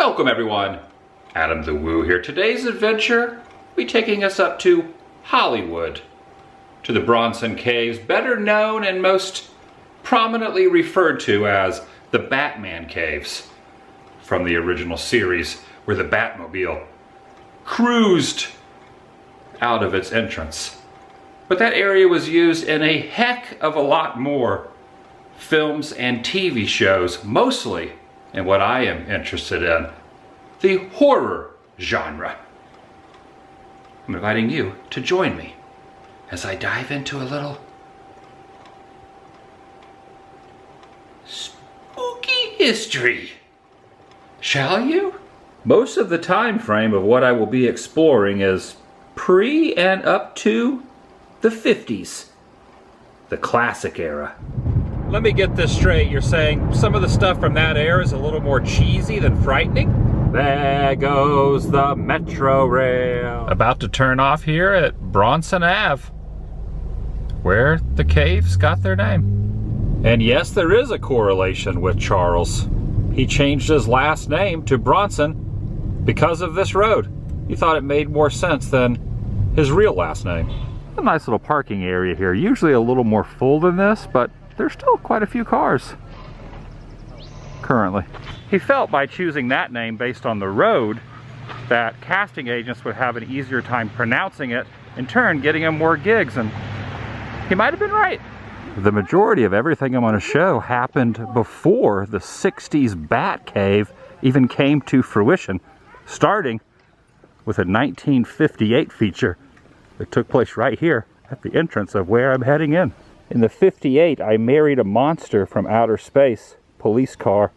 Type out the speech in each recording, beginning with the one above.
Welcome everyone, Adam the Woo here. Today's adventure will be taking us up to Hollywood, to the Bronson Caves, better known and most prominently referred to as the Batman Caves, from the original series where the Batmobile cruised out of its entrance. But that area was used in a heck of a lot more films and TV shows, mostly in what I am interested in, the horror genre. I'm inviting you to join me as I dive into a little spooky history. Shall you? Most of the time frame of what I will be exploring is pre and up to the 50s, the classic era. Let me get this straight. You're saying some of the stuff from that era is a little more cheesy than frightening? There goes the Metro Rail. About to turn off here at Bronson Ave, where the caves got their name. And yes, there is a correlation with Charles. He changed his last name to Bronson because of this road. He thought it made more sense than his real last name. A nice little parking area here. Usually a little more full than this, but there's still quite a few cars currently. He felt by choosing that name based on the road that casting agents would have an easier time pronouncing it, in turn getting him more gigs, and he might have been right. The majority of everything I'm going to show happened before the 60s Batcave even came to fruition, starting with a 1958 feature that took place right here at the entrance of where I'm heading in. In the 58, I married a monster from outer space police car,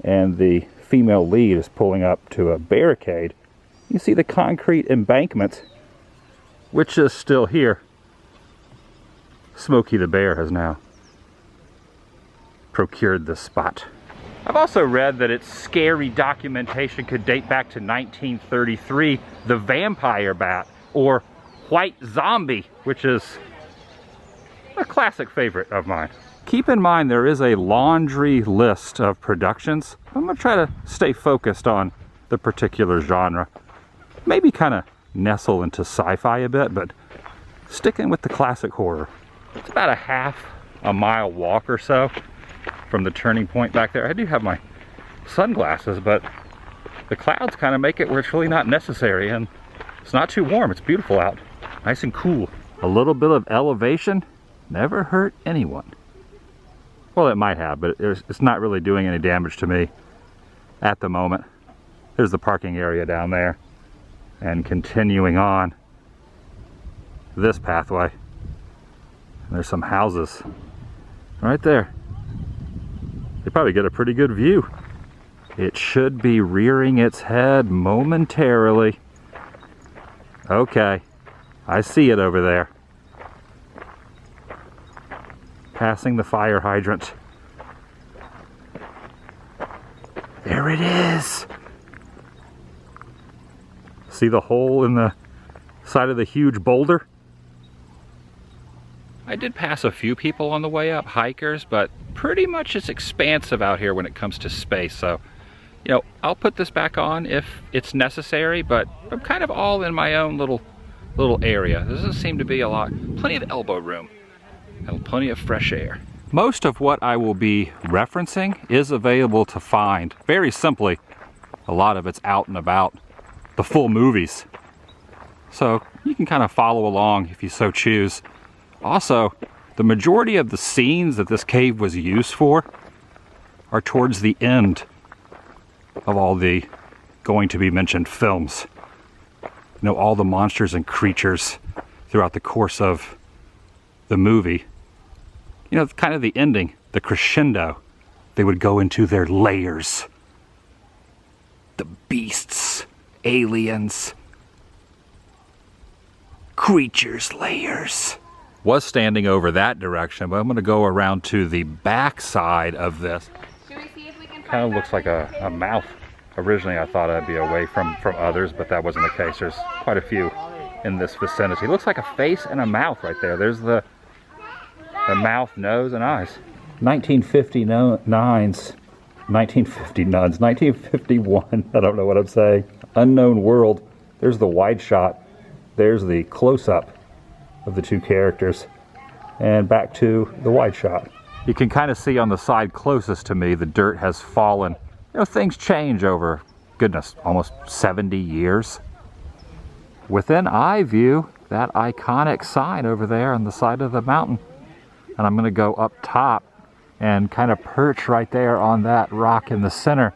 and the female lead is pulling up to a barricade. You see the concrete embankment, which is still here. Smokey the Bear has now procured this spot. I've also read that its scary documentation could date back to 1933, the Vampire Bat, or White Zombie, which is a classic favorite of mine. Keep in mind there is a laundry list of productions. I'm going to try to stay focused on the particular genre. Maybe kind of nestle into sci-fi a bit, but sticking with the classic horror. It's about a half a mile walk or so from the turning point back there. I do have my sunglasses, but the clouds kind of make it where it's really not necessary, and it's not too warm. It's beautiful out. Nice and cool. A little bit of elevation never hurt anyone. Well, it might have, but it's not really doing any damage to me at the moment. There's the parking area down there. And continuing on this pathway, there's some houses right there. You probably get a pretty good view. It should be rearing its head momentarily. Okay, I see it over there. Passing the fire hydrant. There it is. See the hole in the side of the huge boulder? I did pass a few people on the way up, hikers, but pretty much it's expansive out here when it comes to space. So, you know, I'll put this back on if it's necessary, but I'm kind of all in my own little area. There doesn't seem to be plenty of elbow room. And plenty of fresh air. Most of what I will be referencing is available to find very simply. A lot of it's out and about, the full movies. So you can kind of follow along if you so choose. Also, the majority of the scenes that this cave was used for are towards the end of all the going to be mentioned films. You know, all the monsters and creatures throughout the course of the movie. You know, kind of the ending, the crescendo, they would go into their layers. The beasts, aliens, creatures' layers. Was standing over that direction, but I'm going to go around to the back side of this. Should we see if we can kind of looks like a mouth. Originally I thought I'd be away from others, but that wasn't the case. There's quite a few in this vicinity. It looks like a face and a mouth right there. There's the mouth, nose, and eyes. 1959's 1950 nuns, 1951, I don't know what I'm saying. Unknown world. There's the wide shot. There's the close-up of the two characters. And back to the wide shot. You can kind of see on the side closest to me, the dirt has fallen. You know, things change over, goodness, almost 70 years. Within eye view, that iconic sign over there on the side of the mountain. And I'm going to go up top and kind of perch right there on that rock in the center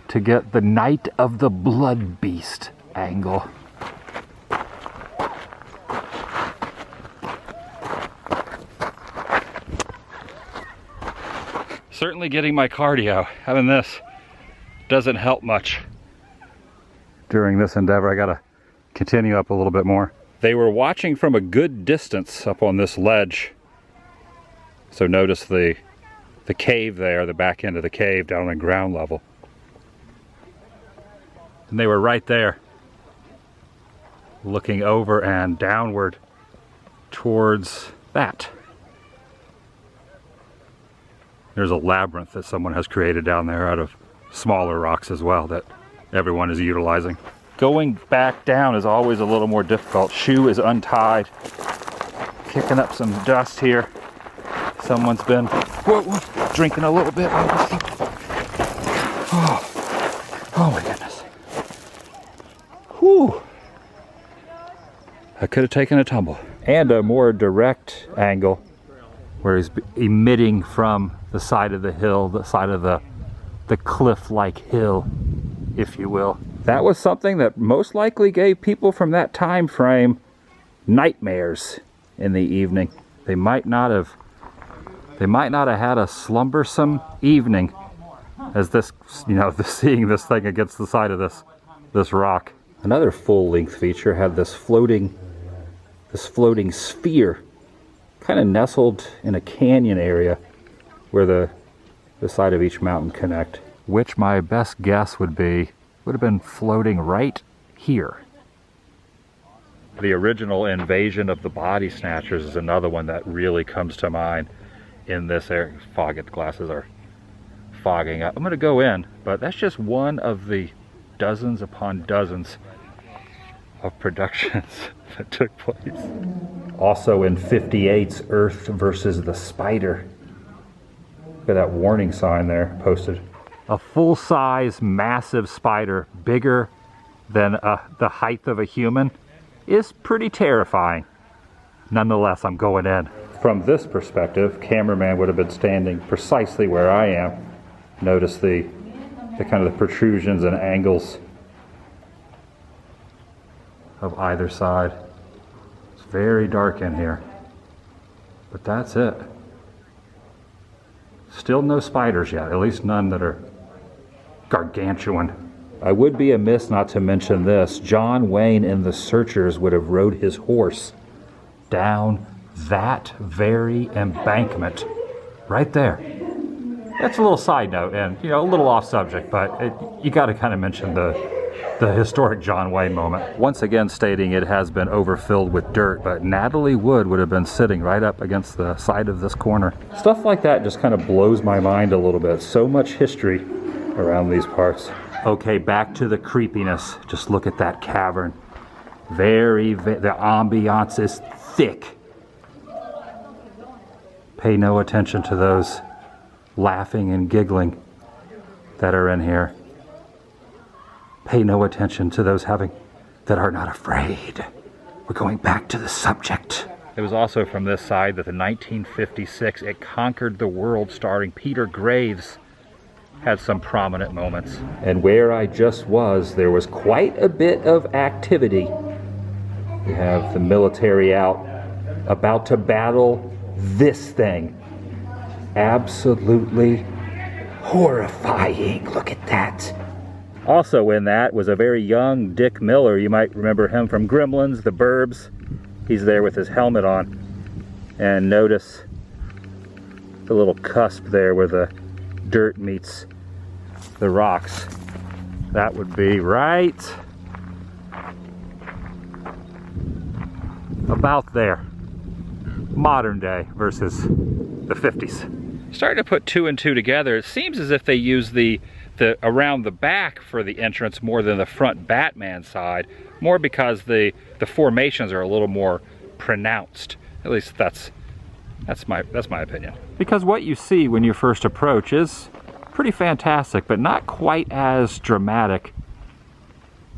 to get the Night of the Blood Beast angle. Certainly getting my cardio. Having this doesn't help much during this endeavor. I gotta continue up a little bit more. They were watching from a good distance up on this ledge. So notice the cave there, the back end of the cave down on ground level. And they were right there, looking over and downward towards that. There's a labyrinth that someone has created down there out of smaller rocks as well that everyone is utilizing. Going back down is always a little more difficult. Shoe is untied. Kicking up some dust here. Someone's been drinking a little bit. Oh my goodness. Whew. I could have taken a tumble. And a more direct angle where he's emitting from the side of the hill, the side of the cliff-like hill, if you will. That was something that most likely gave people from that time frame nightmares in the evening. They might not have had a slumbersome evening as this, you know, seeing this thing against the side of this rock. Another full-length feature had this floating sphere, kind of nestled in a canyon area where the side of each mountain connect, which my best guess would have been floating right here. The original invasion of the body snatchers is another one that really comes to mind in this area. Glasses are fogging up. I'm going to go in, but that's just one of the dozens upon dozens of productions that took place. Also in 58's Earth versus the Spider. Look at that warning sign there posted. A full-size, massive spider, bigger than the height of a human, is pretty terrifying. Nonetheless, I'm going in. From this perspective, cameraman would have been standing precisely where I am. Notice the kind of the protrusions and angles of either side. It's very dark in here, but that's it. Still no spiders yet, at least none that are gargantuan. I would be amiss not to mention this. John Wayne in The Searchers would have rode his horse down that very embankment right there. That's a little side note and, you know, a little off subject, but you got to kind of mention the historic John Wayne moment. Once again stating it has been overfilled with dirt, but Natalie Wood would have been sitting right up against the side of this corner. Stuff like that just kind of blows my mind a little bit. So much history around these parts. Okay, back to the creepiness. Just look at that cavern. The ambiance is thick. Pay no attention to those laughing and giggling that are in here. Pay no attention to those that are not afraid. We're going back to the subject. It was also from this side that the 1956 It Conquered the World starring Peter Graves had some prominent moments. And where I just was, there was quite a bit of activity. You have the military out, about to battle this thing. Absolutely horrifying. Look at that. Also in that was a very young Dick Miller. You might remember him from Gremlins, The Burbs. He's there with his helmet on. And notice the little cusp there where the dirt meets the rocks. That would be right about there. Modern day versus the 50s. It's starting to put two and two together. It seems as if they use the around the back for the entrance more than the front Batman side, more because the formations are a little more pronounced. At least that's my opinion. Because what you see when you first approach is pretty fantastic, but not quite as dramatic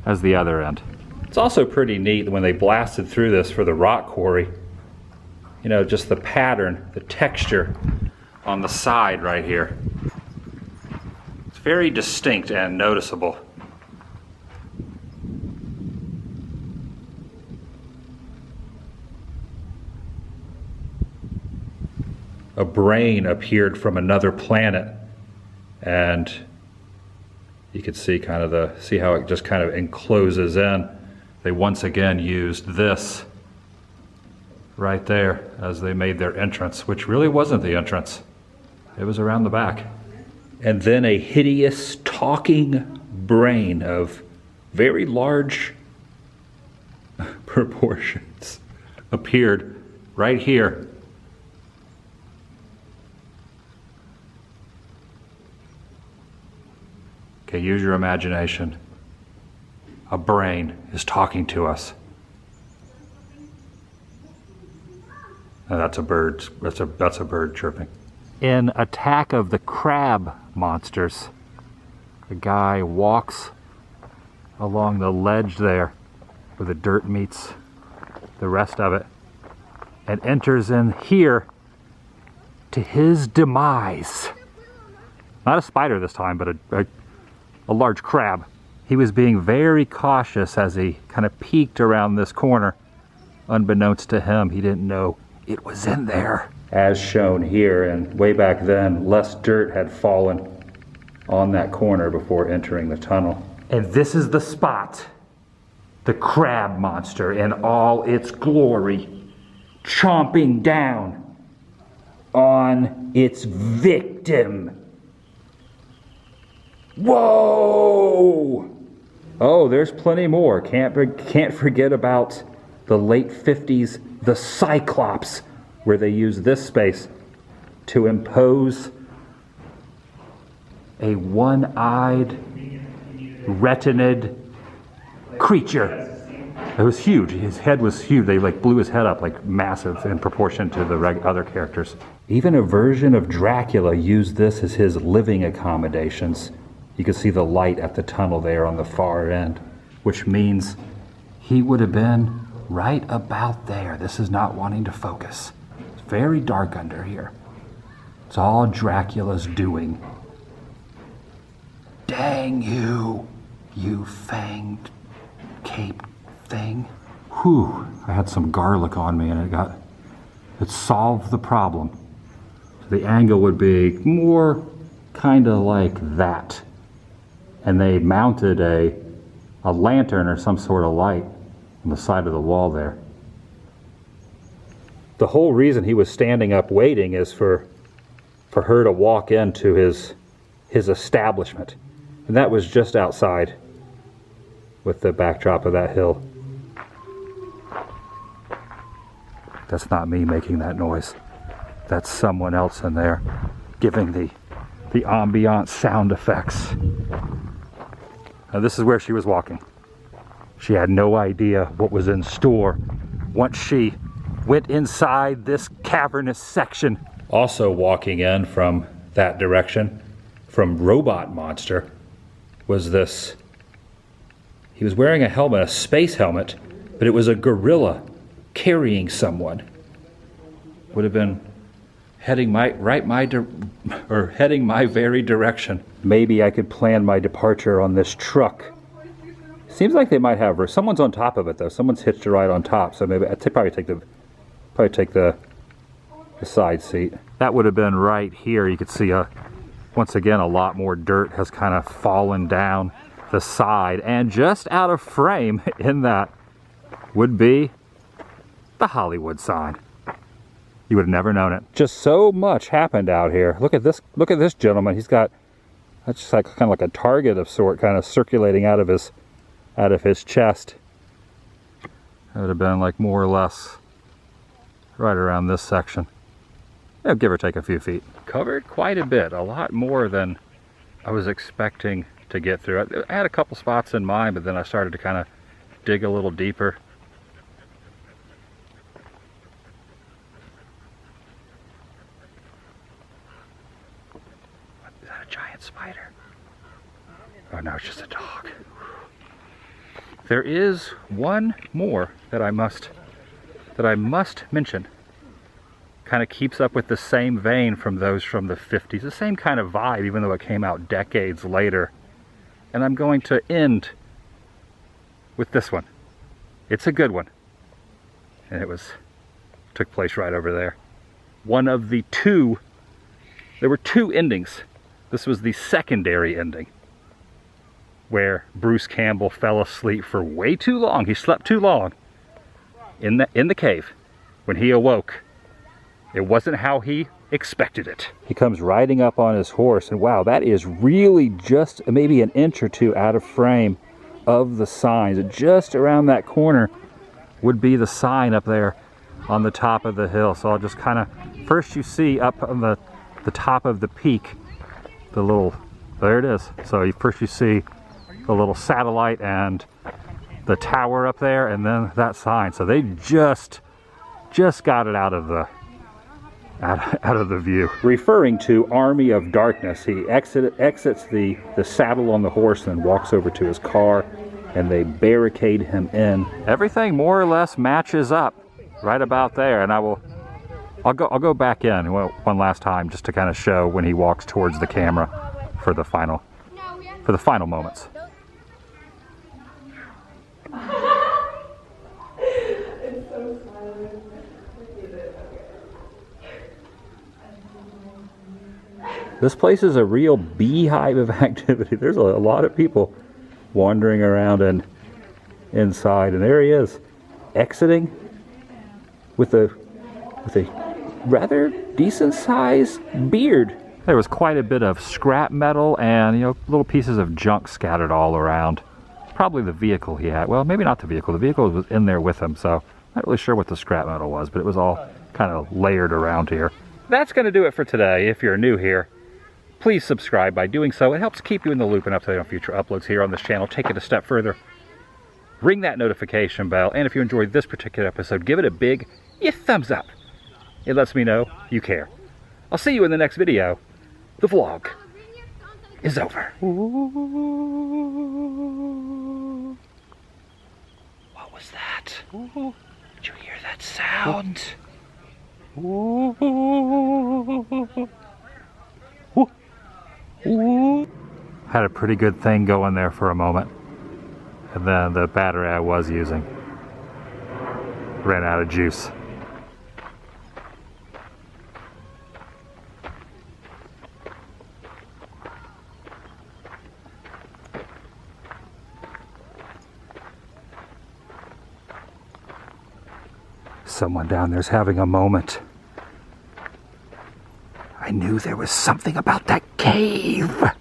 as the other end. It's also pretty neat when they blasted through this for the rock quarry. You know, just the pattern, the texture on the side right here. It's very distinct and noticeable. A brain appeared from another planet, and you could see kind of see how it just kind of encloses in. They once again used this right there as they made their entrance, which really wasn't the entrance. It was around the back. And then a hideous talking brain of very large proportions appeared right here. Okay, use your imagination. A brain is talking to us. And that's a bird. That's a bird chirping. In Attack of the Crab Monsters, the guy walks along the ledge there where the dirt meets the rest of it and enters in here to his demise. Not a spider this time, but a large crab. He was being very cautious as he kind of peeked around this corner. Unbeknownst to him, he didn't know it was in there. As shown here, and way back then, less dirt had fallen on that corner before entering the tunnel. And this is the spot. The crab monster in all its glory, chomping down on its victim. Whoa! Oh, there's plenty more. Can't forget about the late 50s, the Cyclops, where they used this space to impose a one-eyed, retinid creature. It was huge. His head was huge. They like blew his head up like massive in proportion to the other characters. Even a version of Dracula used this as his living accommodations. You can see the light at the tunnel there on the far end, which means he would have been right about there. This is not wanting to focus. It's very dark under here. It's all Dracula's doing. Dang you, you fanged cape thing. Whew, I had some garlic on me and it solved the problem. So the angle would be more kind of like that. And they mounted a lantern or some sort of light on the side of the wall there. The whole reason he was standing up waiting is for her to walk into his establishment. And that was just outside with the backdrop of that hill. That's not me making that noise. That's someone else in there giving the ambient sound effects. Now this is where she was walking. She had no idea what was in store once she went inside this cavernous section. Also walking in from that direction, from Robot Monster, was this. He was wearing a helmet, a space helmet, but it was a gorilla carrying someone. Would have been heading my very direction. Maybe I could plan my departure on this truck. Seems like they might have. Someone's on top of it though. Someone's hitched a ride on top. So maybe I'd probably take the side seat. That would have been right here. You could see once again a lot more dirt has kind of fallen down the side, and just out of frame in that would be the Hollywood sign. You would have never known it. Just so much happened out here. Look at this. Look at this gentleman. He's got that's just like kind of like a target of sort, kind of circulating out of his chest. That would have been like more or less right around this section. Yeah, give or take a few feet. Covered quite a bit, a lot more than I was expecting to get through. I had a couple spots in mind, but then I started to kind of dig a little deeper. Is that a giant spider? Oh no, it's just a dog. There is one more that I must mention. Kind of keeps up with the same vein from those from the 50s, the same kind of vibe, even though it came out decades later. And I'm going to end with this one. It's a good one. And took place right over there. One of the two, there were two endings. This was the secondary ending, where Bruce Campbell fell asleep for way too long. He slept too long in the cave. When he awoke, it wasn't how he expected it. He comes riding up on his horse, and wow, that is really just maybe an inch or two out of frame of the signs. Just around that corner would be the sign up there on the top of the hill. So I'll just kind of, first you see up on the top of the peak, the little, there it is. So first you see the little satellite and the tower up there, and then that sign. So they just got it out of the view. Referring to Army of Darkness, he exits the saddle on the horse and walks over to his car, and they barricade him in. Everything more or less matches up right about there, and I'll go back in one last time just to kind of show when he walks towards the camera for the final moments. This place is a real beehive of activity. There's a lot of people wandering around and inside, and there he is, exiting with a rather decent sized beard. There was quite a bit of scrap metal and, you know, little pieces of junk scattered all around. Probably the vehicle he had. Well, maybe not the vehicle. The vehicle was in there with him, so not really sure what the scrap metal was, but it was all kind of layered around here. That's going to do it for today. If you're new here, please subscribe. By doing so, it helps keep you in the loop and up to date on future uploads here on this channel. Take it a step further. Ring that notification bell, and if you enjoyed this particular episode, give it a big thumbs up. It lets me know you care. I'll see you in the next video. The vlog is over. What was that? Did you hear that sound? Had a pretty good thing going there for a moment, and then the battery I was using ran out of juice. Someone down there's having a moment. I knew there was something about that cave.